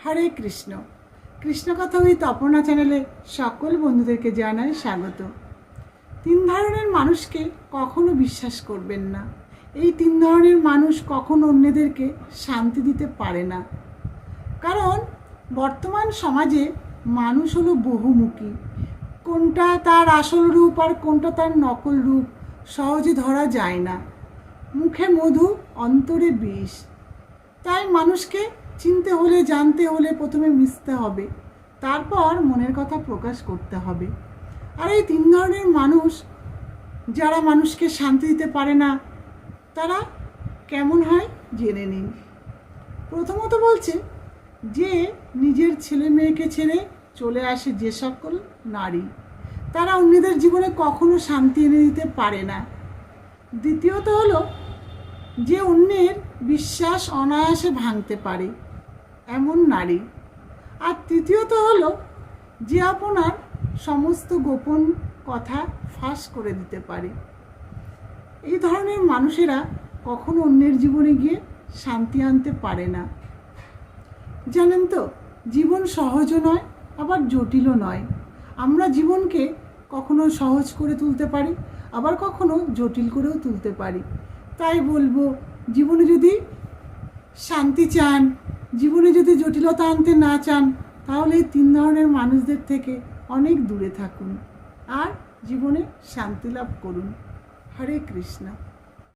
হরে কৃষ্ণ। কৃষ্ণ কথা ওই তপনা চ্যানেলে সকল বন্ধুদেরকে জানাই স্বাগত। 3 ধরনের মানুষকে কখনো বিশ্বাস করবেন না। এই 3 ধরনের মানুষ কখনো অন্যদেরকে শান্তি দিতে পারে না। কারণ বর্তমান সমাজে মানুষ হলো বহুমুখী। কোনটা তার আসল রূপ আর কোনটা তার নকল রূপ সহজে ধরা যায় না। মুখে মধু, অন্তরে বিষ। তাই মানুষকে চিনতে হলে, জানতে হলে প্রথমে মিশতে হবে, তারপর মনের কথা প্রকাশ করতে হবে। আর এই 3 ধরনের মানুষ যারা মানুষকে শান্তি দিতে পারে না, তারা কেমন হয় জেনে নিন। প্রথমত বলছে যে নিজের ছেলে মেয়েকে ছেড়ে চলে আসে যে সকল নারী, তারা অন্যদের জীবনে কখনো শান্তি এনে দিতে পারে না। দ্বিতীয়ত হলো যে অন্যের বিশ্বাস অনায়াসে ভাঙতে পারে এমন নারী। আর তৃতীয়ত হলো যে আপনার সমস্ত গোপন কথা ফাঁস করে দিতে পারে। এই ধরনের মানুষেরা কখনো অন্যের জীবনে গিয়ে শান্তি আনতে পারে না। জানেন তো, জীবন সহজও নয়, আবার জটিলও নয়। আমরা জীবনকে কখনো সহজ করে তুলতে পারি, আবার কখনো জটিল করেও তুলতে পারি। তাই বলবো, জীবনে যদি শান্তি চান, জীবনে যদি জটিলতা আনতে না চান, তাহলে এই 3 ধরনের মানুষদের থেকে অনেক দূরে থাকুন আর জীবনে শান্তি লাভ করুন। হরে কৃষ্ণ।